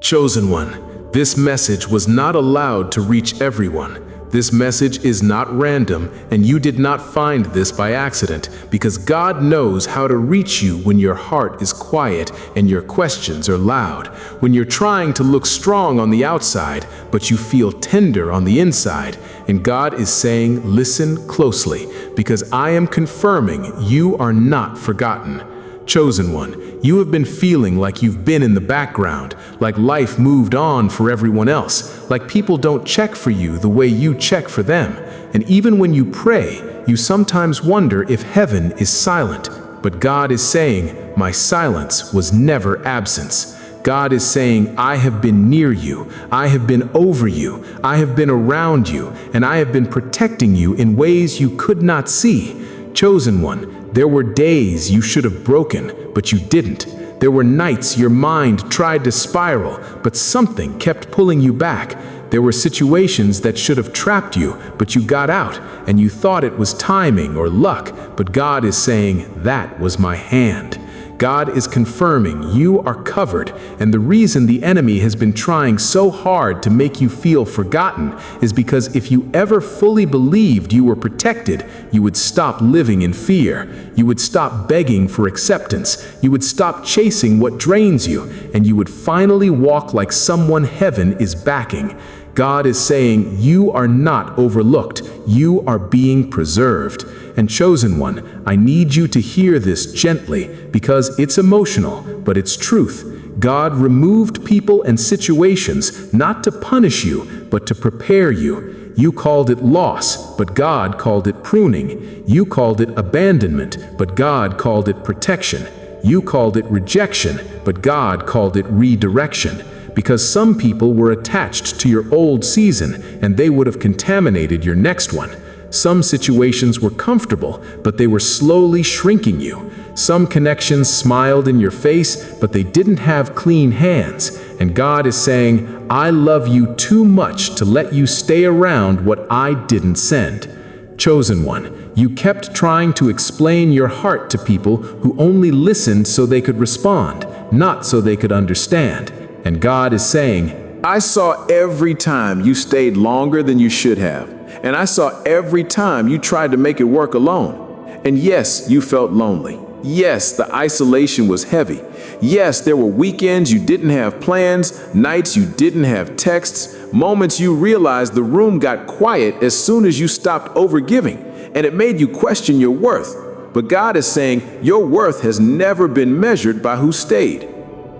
Chosen one, this message was not allowed to reach everyone. This message is not random, and you did not find this by accident, because God knows how to reach you when your heart is quiet and your questions are loud, when you're trying to look strong on the outside, but you feel tender on the inside. And God is saying, listen closely, because I am confirming you are not forgotten. Chosen one, you have been feeling like you've been in the background, like life moved on for everyone else, like people don't check for you the way you check for them. And even when you pray, you sometimes wonder if heaven is silent. But God is saying, my silence was never absence. God is saying, I have been near you, I have been over you, I have been around you, and I have been protecting you in ways you could not see. Chosen one, there were days you should have broken, but you didn't. There were nights your mind tried to spiral, but something kept pulling you back. There were situations that should have trapped you, but you got out, and you thought it was timing or luck, but God is saying, that was my hand. God is confirming you are covered, and the reason the enemy has been trying so hard to make you feel forgotten is because if you ever fully believed you were protected, you would stop living in fear. You would stop begging for acceptance. You would stop chasing what drains you, and you would finally walk like someone heaven is backing. God is saying, you are not overlooked. You are being preserved. And chosen one, I need you to hear this gently because it's emotional, but it's truth. God removed people and situations not to punish you, but to prepare you. You called it loss, but God called it pruning. You called it abandonment, but God called it protection. You called it rejection, but God called it redirection. Because some people were attached to your old season, and they would have contaminated your next one. Some situations were comfortable, but they were slowly shrinking you. Some connections smiled in your face, but they didn't have clean hands. And God is saying, I love you too much to let you stay around what I didn't send. Chosen one, you kept trying to explain your heart to people who only listened so they could respond, not so they could understand. And God is saying, I saw every time you stayed longer than you should have. And I saw every time you tried to make it work alone. And yes, you felt lonely. Yes, the isolation was heavy. Yes, there were weekends you didn't have plans, nights you didn't have texts, moments you realized the room got quiet as soon as you stopped overgiving, and it made you question your worth. But God is saying your worth has never been measured by who stayed.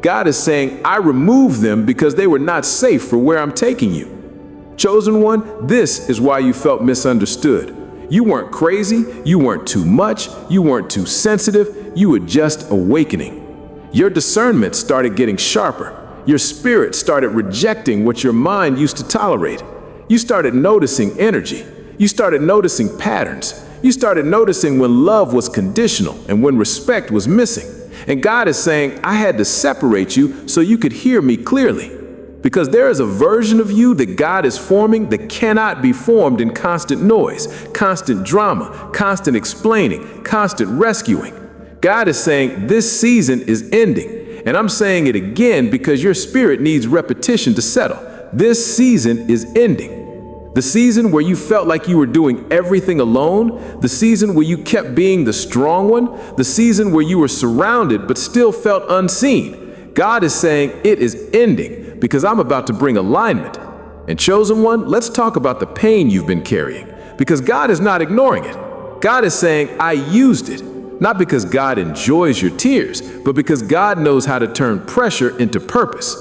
God is saying, I removed them because they were not safe for where I'm taking you. Chosen one, this is why you felt misunderstood. You weren't crazy, you weren't too much, you weren't too sensitive, you were just awakening. Your discernment started getting sharper. Your spirit started rejecting what your mind used to tolerate. You started noticing energy. You started noticing patterns. You started noticing when love was conditional and when respect was missing. And God is saying, I had to separate you so you could hear me clearly. Because there is a version of you that God is forming that cannot be formed in constant noise, constant drama, constant explaining, constant rescuing. God is saying this season is ending. And I'm saying it again because your spirit needs repetition to settle. This season is ending. The season where you felt like you were doing everything alone, the season where you kept being the strong one, the season where you were surrounded but still felt unseen. God is saying it is ending. Because I'm about to bring alignment. And chosen one, let's talk about the pain you've been carrying. Because God is not ignoring it. God is saying, I used it. Not because God enjoys your tears, but because God knows how to turn pressure into purpose.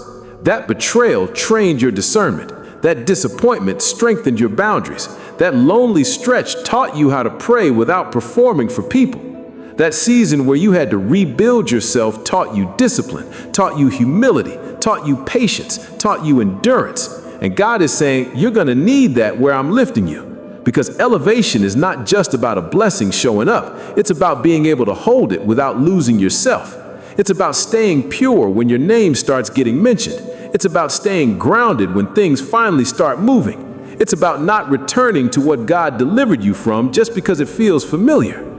That betrayal trained your discernment. That disappointment strengthened your boundaries. That lonely stretch taught you how to pray without performing for people. That season where you had to rebuild yourself taught you discipline, taught you humility, taught you patience, taught you endurance. And God is saying, you're going to need that where I'm lifting you. Because elevation is not just about a blessing showing up. It's about being able to hold it without losing yourself. It's about staying pure when your name starts getting mentioned. It's about staying grounded when things finally start moving. It's about not returning to what God delivered you from just because it feels familiar.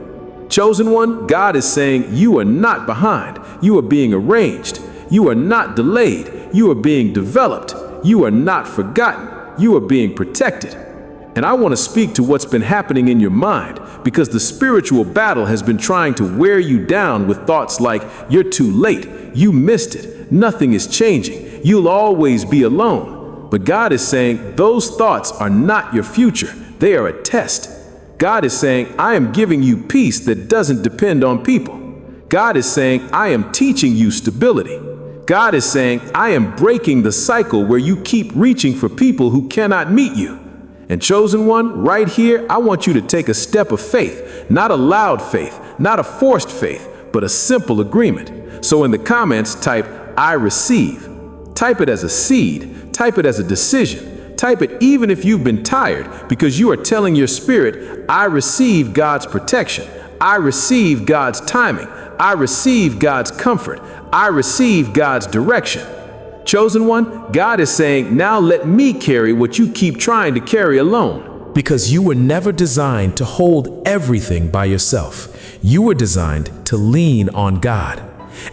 Chosen one, God is saying you are not behind. You are being arranged. You are not delayed. You are being developed. You are not forgotten. You are being protected. And I want to speak to what's been happening in your mind, because the spiritual battle has been trying to wear you down with thoughts like, you're too late, you missed it, nothing is changing, you'll always be alone. But God is saying those thoughts are not your future, they are a test. God is saying, I am giving you peace that doesn't depend on people. God is saying, I am teaching you stability. God is saying, I am breaking the cycle where you keep reaching for people who cannot meet you. And chosen one, right here, I want you to take a step of faith, not a loud faith, not a forced faith, but a simple agreement. So in the comments, type, I receive. Type it as a seed, type it as a decision, type it even if you've been tired, because you are telling your spirit, I receive God's protection, I receive God's timing, I receive God's comfort, I receive God's direction. Chosen one, God is saying, now let me carry what you keep trying to carry alone. Because you were never designed to hold everything by yourself. You were designed to lean on God.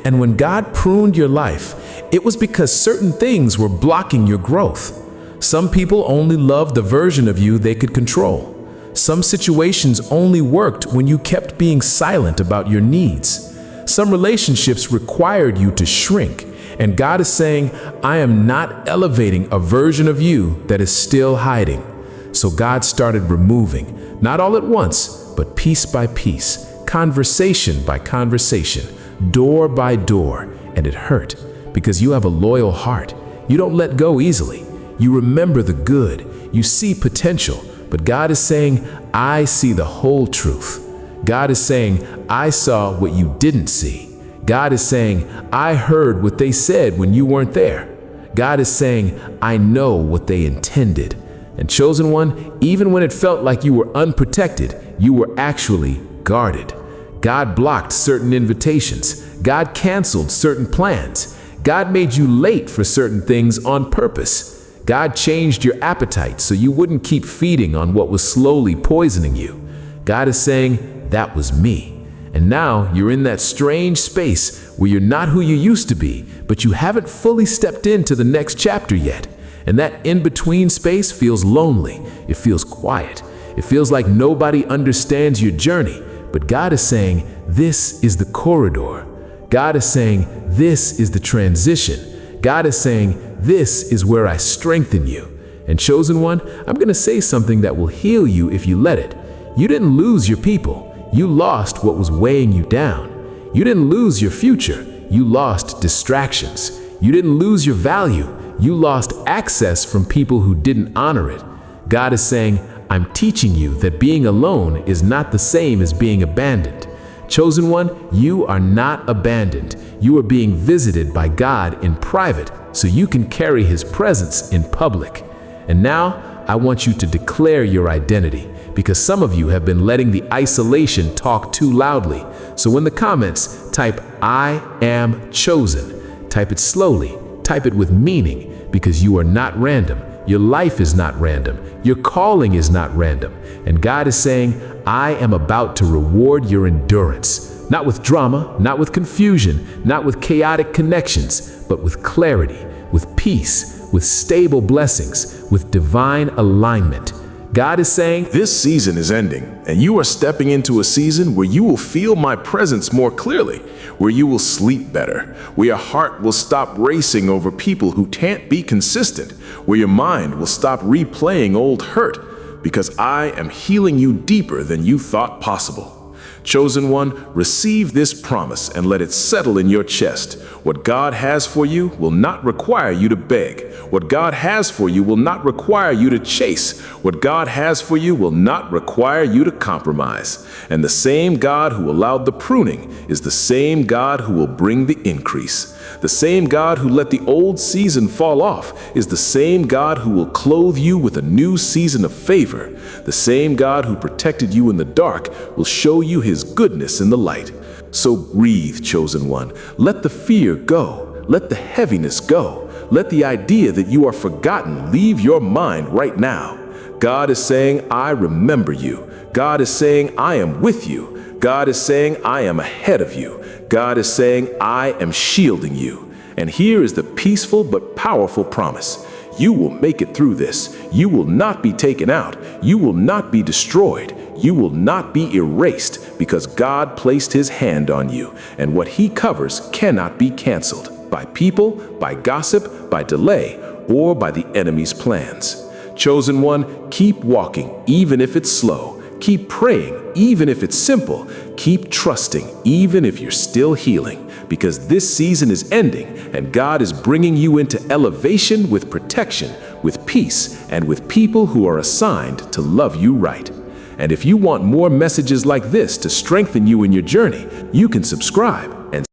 And when God pruned your life, it was because certain things were blocking your growth. Some people only loved the version of you they could control. Some situations only worked when you kept being silent about your needs. Some relationships required you to shrink. And God is saying, I am not elevating a version of you that is still hiding. So God started removing, not all at once, but piece by piece, conversation by conversation, door by door, and it hurt because you have a loyal heart. You don't let go easily. You remember the good. You see potential. But God is saying, I see the whole truth. God is saying, I saw what you didn't see. God is saying, I heard what they said when you weren't there. God is saying, I know what they intended. And chosen one, even when it felt like you were unprotected, you were actually guarded. God blocked certain invitations. God canceled certain plans. God made you late for certain things on purpose. God changed your appetite so you wouldn't keep feeding on what was slowly poisoning you. God is saying, that was me. And now you're in that strange space where you're not who you used to be, but you haven't fully stepped into the next chapter yet. And that in-between space feels lonely. It feels quiet. It feels like nobody understands your journey. But God is saying, this is the corridor. God is saying, this is the transition. God is saying, this is where I strengthen you. And chosen one, I'm going to say something that will heal you if you let it. You didn't lose your people. You lost what was weighing you down. You didn't lose your future. You lost distractions. You didn't lose your value. You lost access from people who didn't honor it. God is saying, I'm teaching you that being alone is not the same as being abandoned. Chosen one, you are not abandoned. You are being visited by God in private so you can carry His presence in public. And now I want you to declare your identity, because some of you have been letting the isolation talk too loudly. So in the comments, type, I am chosen. Type it slowly, type it with meaning, because you are not random. Your life is not random. Your calling is not random. And God is saying, I am about to reward your endurance. Not with drama, not with confusion, not with chaotic connections, but with clarity, with peace, with stable blessings, with divine alignment. God is saying, this season is ending, and you are stepping into a season where you will feel my presence more clearly, where you will sleep better, where your heart will stop racing over people who can't be consistent, where your mind will stop replaying old hurt, because I am healing you deeper than you thought possible. Chosen one, receive this promise and let it settle in your chest. What God has for you will not require you to beg. What God has for you will not require you to chase. What God has for you will not require you to compromise. And the same God who allowed the pruning is the same God who will bring the increase. The same God who let the old season fall off is the same God who will clothe you with a new season of favor. The same God who protected you in the dark will show you His goodness in the light. So breathe, chosen one. Let the fear go. Let the heaviness go. Let the idea that you are forgotten leave your mind right now. God is saying, I remember you. God is saying, I am with you. God is saying, I am ahead of you. God is saying, I am shielding you. And here is the peaceful but powerful promise. You will make it through this. You will not be taken out. You will not be destroyed. You will not be erased because God placed his hand on you, and what he covers cannot be canceled by people, by gossip, by delay, or by the enemy's plans. Chosen one, keep walking even if it's slow. Keep praying even if it's simple. Keep trusting even if you're still healing, because this season is ending and God is bringing you into elevation with protection, with peace, and with people who are assigned to love you right. And if you want more messages like this to strengthen you in your journey, you can subscribe.